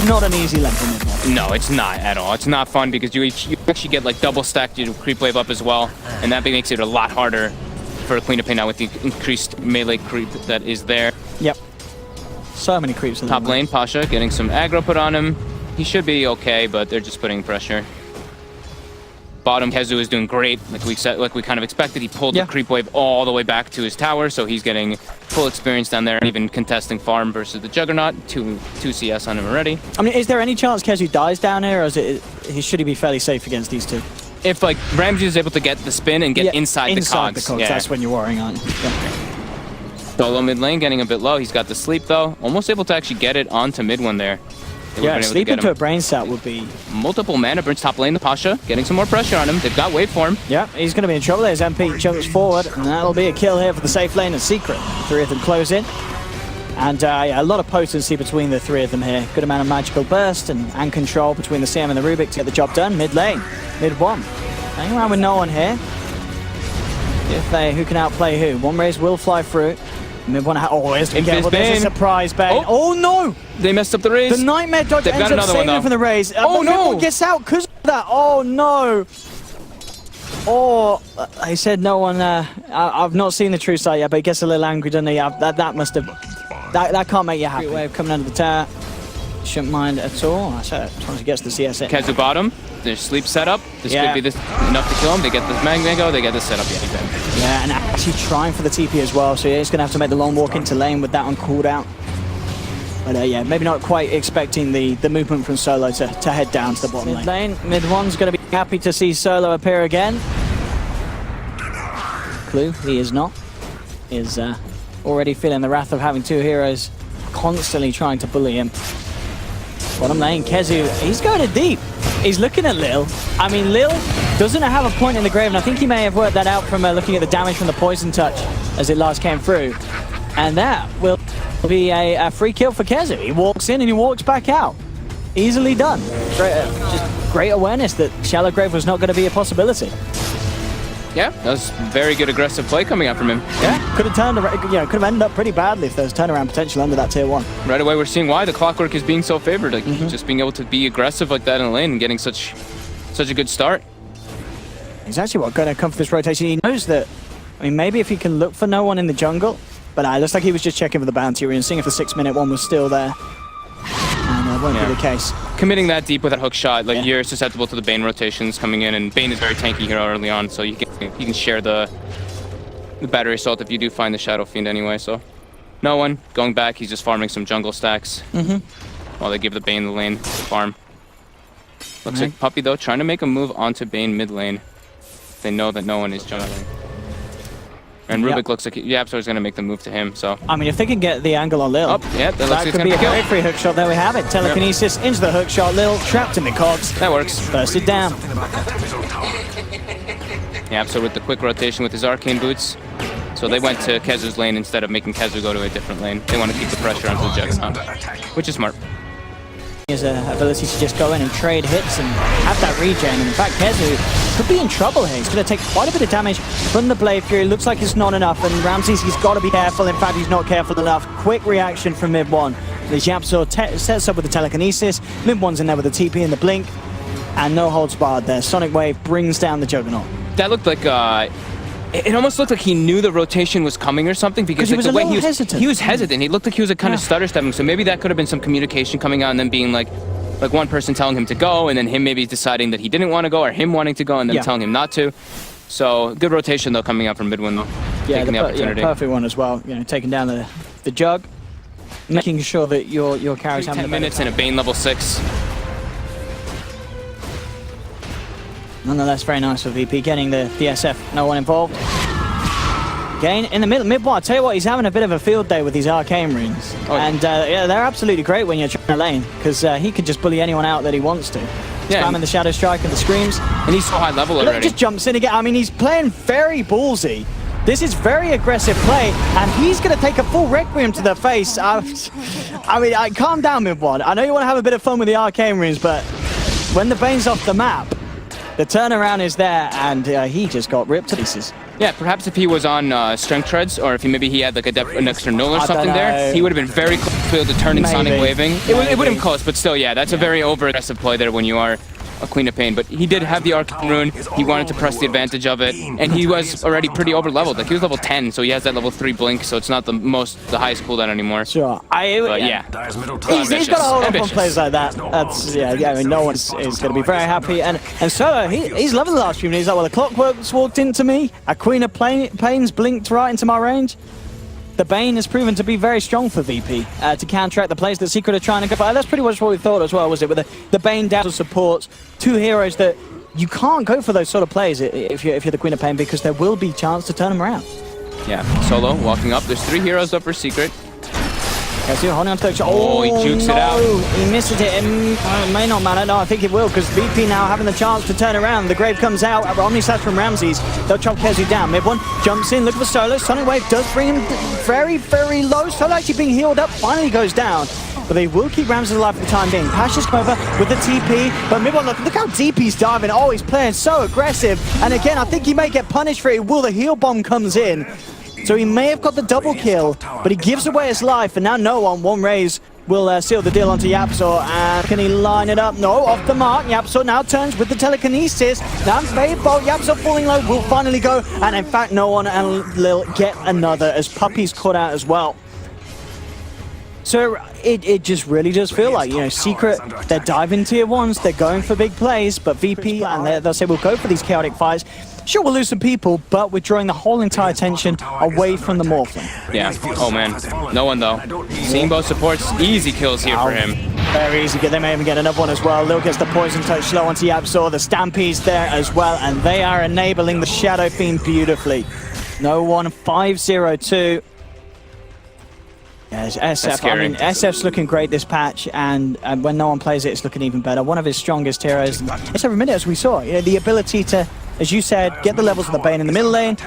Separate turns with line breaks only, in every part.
It's not an easy lane for mid.
No, it's not at all. It's not fun because you actually get like double stacked your creep wave up as well, and that makes it a lot harder for Queen of Pain now with the increased melee creep that is there.
Yep. So many creeps in
Top lane, Pasha getting some aggro put on him. He should be okay, but they're just putting pressure. Bottom, Kezu is doing great, like we kind of expected. He pulled the creep wave all the way back to his tower, so he's getting full experience down there, even contesting farm versus the Juggernaut. 2 CS on him already.
I mean, is there any chance Kezu dies down here, or should he be fairly safe against these two?
If like Ramsey is able to get the spin and get inside the cogs,
that's when you're worrying, aren't you?
Solo mid lane getting a bit low. He's got the sleep though, almost able to actually get it onto mid one there.
Sleep into a brain set would be...
Multiple mana burns top lane, the Pasha, getting some more pressure on him. They've got waveform.
Yeah, he's going to be in trouble. His MP jumps forward, and that'll be a kill here for the safe lane and Secret. 3 of them close in. And yeah, a lot of potency between the 3 of them here. Good amount of magical burst and control between the CM and the Rubik to get the job done. Mid lane, mid one. Hanging around with no one here. Who can outplay who? One raise will fly through. Mid one, there's a surprise bait. Oh no!
They messed up the raise.
The Nightmare Dodge
They've got another one though.
From the raise.
Oh no!
Gets out because of that. Oh no! Oh, I said no one. I've not seen the true sight yet, but he gets a little angry, doesn't he? That must have. That can't make you happy. Wave coming under the tower. Shouldn't mind at all. That's it. Once he gets the CS in.
Kezu bottom. There's sleep setup. This could be enough to kill him. They get this Magnego. They get the setup.
Yeah, and actually trying for the TP as well. So he's going to have to make the long walk into lane with that on cooldown. But yeah, maybe not quite expecting the movement from Solo to head down to the bottom lane. Mid one's going to be happy to see Solo appear again. Clue, he is not. Is already feeling the wrath of having 2 heroes constantly trying to bully him. Bottom lane, Kezu, he's going in deep. He's looking at Lil. I mean, Lil doesn't have a point in the grave, and I think he may have worked that out from looking at the damage from the poison touch as it last came through. And that will be a free kill for Kezu. He walks in and he walks back out. Easily done. Just great awareness that shallow grave was not going to be a possibility.
Yeah, that was very good aggressive play coming out from him.
Yeah, could have turned around, could have ended up pretty badly if there was turnaround potential under that tier 1.
Right away, we're seeing why the Clockwork is being so favored. Like just being able to be aggressive like that in the lane and getting such a good start.
He's actually going to come for this rotation. He knows that. I mean, maybe if he can look for no one in the jungle, but it looks like he was just checking for the bounty and seeing if the 6-minute one was still there. And that won't be the case.
Committing that deep with a hook shot, like you're susceptible to the Bane rotations coming in, and Bane is very tanky here early on, so you can share the battery assault if you do find the Shadow Fiend anyway. So no one going back, he's just farming some jungle stacks while they give the Bane the lane to farm. Looks like Puppy though trying to make a move onto Bane mid lane. They know that no one is jungling. And Rubik looks like Yapsor's going to make the move to him, so... I
mean, if they can get the angle on Lil...
Oh, yeah, that
could be a great free hook shot. There we have it. Telekinesis into the hook shot. Lil trapped in the cogs.
That works.
Bursted down.
Yapsor with the quick rotation with his arcane boots. So they went to Kezu's lane instead of making Kezu go to a different lane. They want to keep the pressure onto the Juggernaut, which is smart.
His ability to just go in and trade hits and have that regen. And in fact, Kezu could be in trouble here. He's going to take quite a bit of damage from the Blade Fury. Looks like it's not enough, and Ramses, he's got to be careful. In fact, he's not careful enough. Quick reaction from mid one. The Yapsor sets up with the telekinesis. Mid one's in there with the TP and the blink, and no holds barred there. Sonic Wave brings down the Juggernaut.
That looked like it almost looked like he knew the rotation was coming or something, because
he was
the way
hesitant.
He was hesitant. He looked like he was kind of stutter stepping. So maybe that could have been some communication coming out, and then being like one person telling him to go, and then him maybe deciding that he didn't want to go, or him wanting to go and then telling him not to. So good rotation though coming out from mid one though.
Yeah,
taking the opportunity.
Yeah, perfect one as well. You know, taking down the jug, making sure that your carries have
10 minutes and a Bane level 6.
Nonetheless, very nice for VP getting the DSF. No one involved. Again, in the mid one, I tell you what, he's having a bit of a field day with these arcane runes. And yeah, they're absolutely great when you're trying to lane, because he can just bully anyone out that he wants to. Spamming the Shadow Strike and the Screams.
And he's so high level already.
Look, just jumps in again. I mean, he's playing very ballsy. This is very aggressive play, and he's going to take a full Requiem to the face. I mean, calm down, mid one. I know you want to have a bit of fun with the arcane runes, but when the Bane's off the map, the turnaround is there, and he just got ripped to pieces.
Yeah, perhaps if he was on strength treads, or if maybe he had like an extra null or
I
something
don't
there,
know.
he would have been very close to the turning
Maybe.
Sonic waving. It would have
Maybe.
been close, but still, yeah, that's a very over-aggressive play there when you are a Queen of Pain. But he did have the Arcane Rune, he wanted to press the advantage of it, and he was already pretty over-leveled. Like, he was level 10, so he has that level 3 blink, so it's not the highest cooldown anymore.
Sure.
But yeah.
He's got to hold up on plays like that. That's, yeah, I mean, no one is going to be very happy. And Solo, he's loving the last few minutes. He's like, well, the Clockwork's walked into me, a Queen of Pain's blinked right into my range. The Bane has proven to be very strong for VP to counteract the plays that Secret are trying to go for. That's pretty much what we thought as well, was it? With the Bane down supports, two heroes that you can't go for those sort of plays if you're the Queen of Pain, because there will be chance to turn them around.
Yeah, Solo walking up. There's 3 heroes up for Secret.
Okay, so holding on to the...
Oh, he jukes it out.
He misses it. It may not matter. No, I think it will, because VP now having the chance to turn around. The Grave comes out. Omni Slash from Ramses. They'll chop Kezu down. Mid one jumps in, looking for Solo. Sonic Wave does bring him very, very low. Solo actually being healed up, finally goes down. But they will keep Ramses alive for the time being. Pasha's come over with the TP, but mid one, look how deep he's diving. Oh, he's playing so aggressive. And again, I think he may get punished for it. Will the heal bomb comes in. So he may have got the double kill, but he gives away his life, and now no one raise will seal the deal onto YapzOr. And can he line it up? No, off the mark. YapzOr now turns with the telekinesis. Now Fade Bolt, YapzOr falling low, will finally go. And in fact, no one and Lil get another as Puppy's caught out as well. So it just really does feel like, you know, Secret, they're diving tier 1s, they're going for big plays, but VP, and they'll say we'll go for these chaotic fights. Sure, we'll lose some people, but we're drawing the whole entire attention away from the Morphling.
Yeah. Oh, man. No one, though. Seeing both supports, easy kills here for him.
Very easy. They may even get another one as well. Lil gets the poison touch slow onto YapzOr. The Stampede's there as well, and they are enabling the Shadow Fiend beautifully. No one, 5-0-2. Yes, SF. I mean, SF's looking great this patch, and when no one plays it, it's looking even better. One of his strongest heroes. It's every minute, as we saw. You know, the ability to, as you said, get the levels of the Bane in the middle lane,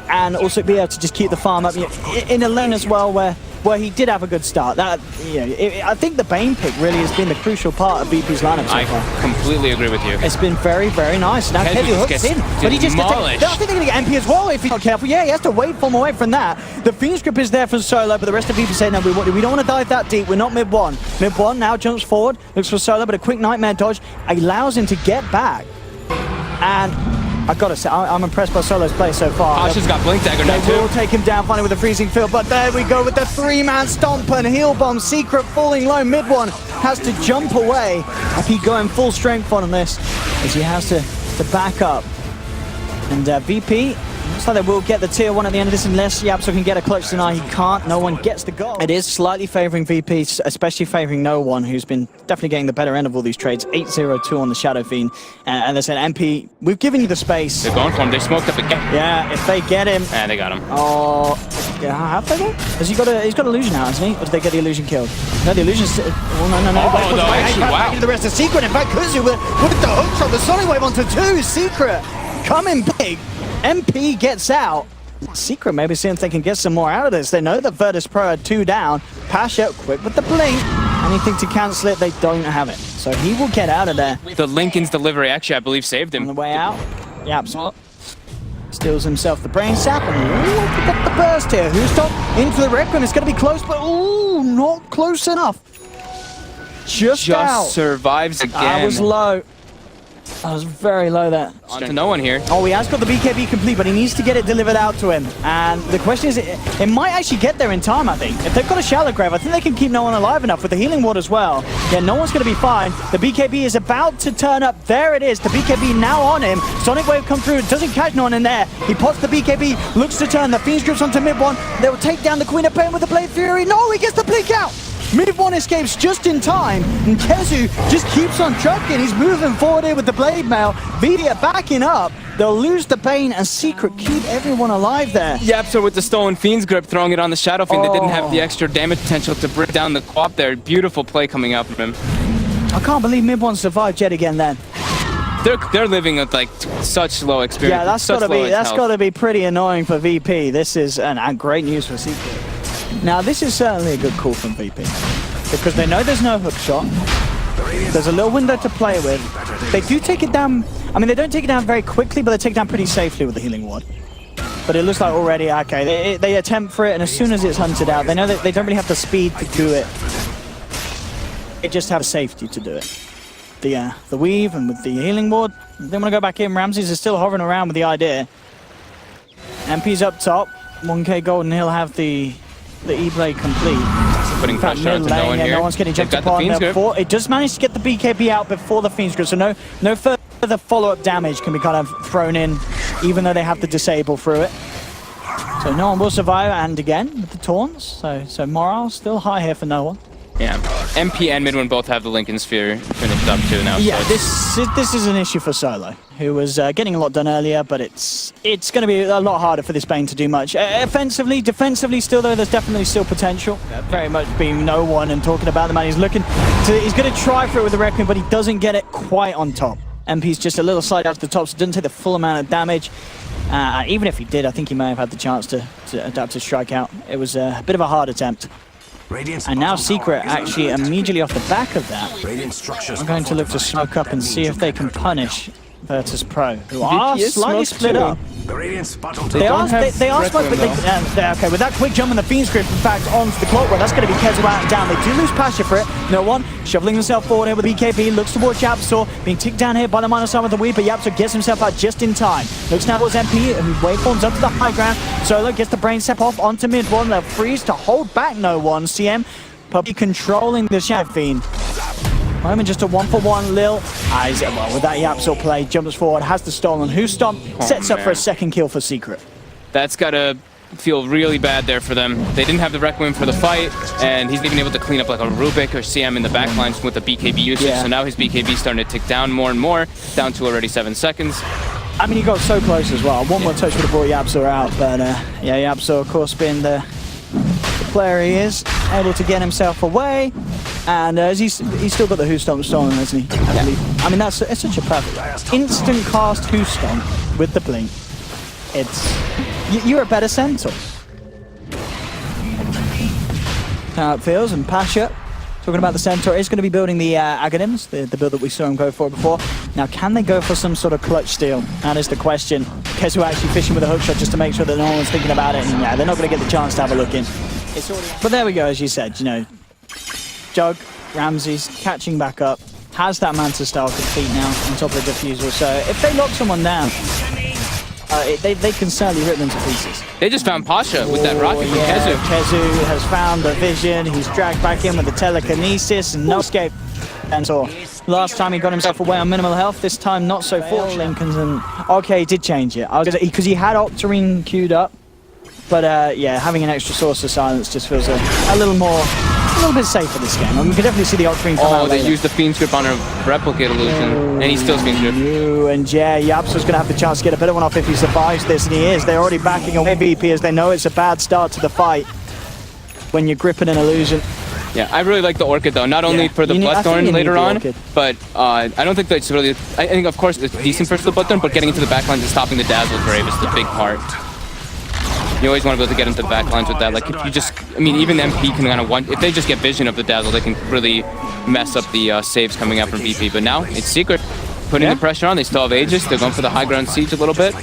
and also be able to just keep the farm up in a lane as well where he did have a good start. That, you know, I think the Bane pick really has been the crucial part of VP's lineup so far.
I completely agree with you.
It's been very, very nice. Now Kezu hooks in, but he just gets I think they're going to get MP as well if he's not careful. Yeah, he has to wait for him away from that. The Fiend's Grip is there for Solo, but the rest of VP say, no, we don't want to dive that deep. We're not mid one. Mid one now jumps forward, looks for Solo, but a quick Nightmare dodge allows him to get back. And I've got to say, I'm impressed by Solo's play so far.
Pasha's got Blink Dagger now, too.
They will take him down finally with a freezing field, but there we go with the 3-man stomp and heal bomb. Secret falling low. Mid one has to jump away. I keep going full strength on this as he has to back up. And VP, looks like they will get the tier 1 at the end of this unless YapzOr can get a clutch tonight. He can't. No one gets the goal. It is slightly favoring VP, especially favoring no one, who's been definitely getting the better end of all these trades. 8-0-2 on the Shadow Fiend. And they said, MP, we've given you the space.
They're going for him. They smoked up again.
Yeah, if they get him.
And they got him.
Oh, yeah, have they though? He's got illusion now, hasn't he? Or did they get the illusion killed? No, the illusion's... Oh, no.
Oh, no, actually, wow.
Back into the rest of Secret. In fact, Kezu with the hook shot, the Sonic Wave onto 2. Secret coming big. MP gets out. Secret maybe seeing if they can get some more out of this. They know that Virtus.Pro had 2 down. Pasha quick with the blink. Anything to cancel it, they don't have it. So he will get out of there.
The Lincoln's delivery actually, I believe, saved him.
On the way out, YapzOr steals himself the brain sap and pick up the burst here. Who's top into the Requiem? It's going to be close, but ooh, not close enough. Just out.
Survives again.
I was low. I was very low there.
On to no one here.
Oh, he has got the BKB complete, but he needs to get it delivered out to him. And the question is, it might actually get there in time, I think. If they've got a shallow grave, I think they can keep no one alive enough with the healing ward as well. Yeah, no one's going to be fine. The BKB is about to turn up. There it is. The BKB now on him. Sonic Wave come through. Doesn't catch no one in there. He pots the BKB, looks to turn. The Fiend's Grips onto mid one. They will take down the Queen of Pain with the Blade Fury. No, he gets the blink out. Mid one escapes just in time, and Kezu just keeps on trucking. He's moving forward here with the Blade Mail. Vidia backing up. They'll lose the Bane, and Secret keep everyone alive there.
YapzOr with the stolen Fiend's Grip, throwing it on the Shadow Fiend. They didn't have the extra damage potential to bring down the co-op there. Beautiful play coming out from him.
I can't believe mid one survived yet again then.
They're living with like such low experience.
Yeah, that's got to be pretty annoying for VP. This is great news for Secret. Now, this is certainly a good call from VP, because they know there's no hook shot. There's a little window to play with. They do take it down. I mean, they don't take it down very quickly, but they take it down pretty safely with the healing ward. but it looks like already, okay, they attempt for it, and as soon as it's hunted out, they know that they don't really have the speed to do it. They just have safety to do it. The weave and with the healing ward, they want to go back in. Ramses is still hovering around with the idea. MP's up top. 1K Golden, he'll have the E-Blade complete.
Putting pressure onto no one here.
No one's getting jumped upon. It does manage to get the BKB out before the Fiend's Grip, so no further follow-up damage can be kind of thrown in, even though they have to disable through it. So no one will survive, and again, with the taunts, so morale still high here for no one.
Yeah, MP and Midwin both have the Lincoln Sphere finished up too now.
Yeah,
so
this is an issue for Solo, who was getting a lot done earlier, but it's going to be a lot harder for this Bane to do much. Offensively, defensively still though, there's definitely still potential. Very much being no one and talking about the man. He's going to try for it with the Requiem, but he doesn't get it quite on top. MP's just a little slide out to the top, so doesn't take the full amount of damage. Even if he did, I think he may have had the chance to adapt to strike out. It was a bit of a hard attempt. And now Secret actually immediately off the back of that are going to look to smoke up and see if they can punish Virtus.Pro, who are slightly split up. They are smoked, but okay, with that quick jump and the Fiend's Grip, in fact, onto the clockwork, that's going to be Kezu out and down. They do lose Pasha for it. No one shoveling himself forward here with BKB, looks towards Yapsor, being ticked down here by the minus side with the weave, but Yapsor gets himself out just in time. Looks now towards MP, who waveforms up to the high ground. Solo gets the brain step off onto mid one. They'll freeze to hold back no one. CM probably controlling the Shadow Fiend. Moment just a 1-for-1 Lil. Well, with that Yapsor play, jumps forward, has the stolen. Who Stomp sets up for a second kill for Secret.
That's gotta feel really bad there for them. They didn't have the Requiem for the fight, and he's even able to clean up like a Rubik or CM in the backlines with the BKB usage. Yeah. So now his BKB is starting to tick down more and more, down to already 7 seconds.
I mean, he got so close as well. One more touch would have brought Yapsor out, but yeah, Yapsor, of course, being the player he is, able to get himself away. And he's still got the Who Stomp stolen, hasn't he? I believe. I mean, it's such a perfect instant cast Who Stomp with the blink. You're a better centaur. How it feels, and Pasha, talking about the centaur, is going to be building the Aghanim's, the build that we saw him go for before. Now, can they go for some sort of clutch steal? That is the question. Kezu actually fishing with a hookshot just to make sure that no one's thinking about it. And yeah, they're not going to get the chance to have a look in. But there we go, as you said, you know. Jug, Ramses, catching back up, has that Manta style complete now on top of the diffusal, so if they lock someone down, they can certainly rip them to pieces.
They just found Pasha with that rocket from Kezu.
Kezu has found the vision, he's dragged back in with the telekinesis and no escape. And so last time he got himself away on minimal health, this time not so fortunate. Okay, he did change it, because he had Octarine queued up, but yeah, having an extra source of silence just feels a little bit safer this game. I mean, we can definitely see the Octarine come out.
Oh, they used the Fiend's Grip on a replicate illusion, and he still Fiend's Grip.
And yeah, Yapsor's going to have the chance to get a better one off if he survives this, and he is. They're already backing away VP as they know it's a bad start to the fight when you're gripping an illusion.
Yeah, I really like the Orchid though, not only for the Bloodthorn later on, but I don't think that's really... I think, of course, it's decent for the Bloodthorn, but getting into the backlines and stopping the Dazzle Brave is the big part. You always want to be able to get into the backlines with that. Like, if you just, I mean, even MP can kind of if they just get vision of the Dazzle, they can really mess up the saves coming out from VP. But now it's Secret putting the pressure on. They still have Aegis. They're going for the high ground siege a little bit.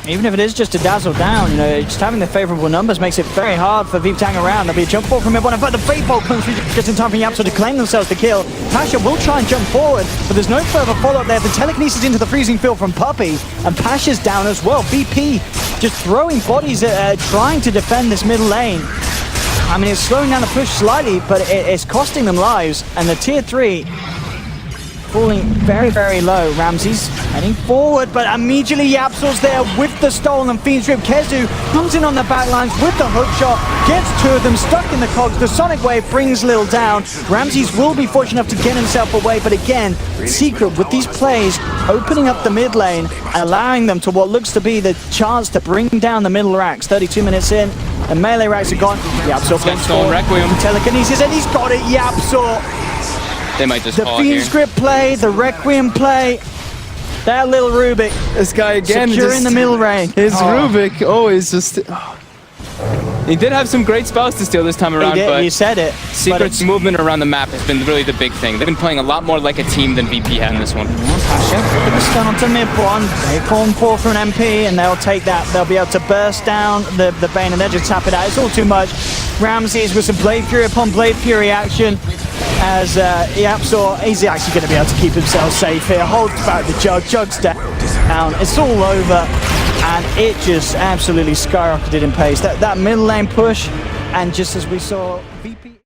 Even if it is just a Dazzle down, you know, just having the favorable numbers makes it very hard for VP to hang around. There'll be a jump forward from everyone. In fact, the Fate Bolt comes through just in time for Yapsor to claim themselves the kill. Pasha will try and jump forward, but there's no further follow-up there. The telekinesis into the freezing field from Puppey, and Pasha's down as well. VP just throwing bodies at trying to defend this middle lane. I mean, it's slowing down the push slightly, but it's costing them lives, and the tier 3 falling very, very low. Ramses heading forward, but immediately Yapsor's there with the stolen Fiend's Grip. Kezu comes in on the backlines with the hookshot, gets 2 of them stuck in the cogs. The Sonic Wave brings Lil down. Ramses will be fortunate enough to get himself away, but again, Secret with these plays opening up the mid lane, allowing them to what looks to be the chance to bring down the middle racks. 32 minutes in, the melee racks are gone. Yapsor gets stolen Requiem. Telekinesis, and he's got it. Yapsor.
They might just
the Fiend's Grip play, the Requiem play, that little Rubik.
This guy again
securing the middle range.
His Rubik always just...
He did have some great spells to steal this time around,
He did,
but
you said it.
Secret's movement around the map has been really the big thing. They've been playing a lot more like a team than VP had in this one.
Pasha, look at the stun onto mid one. They form for an MP, and they'll take that. They'll be able to burst down the Bane, and they'll just tap it out. It's all too much. Ramses with some Blade Fury upon Blade Fury action. As Yapsor, he's actually going to be able to keep himself safe here. Holds back the Jug, Jug's down. It's all over, and it just absolutely skyrocketed in pace. That middle lane push, and just as we saw, VP...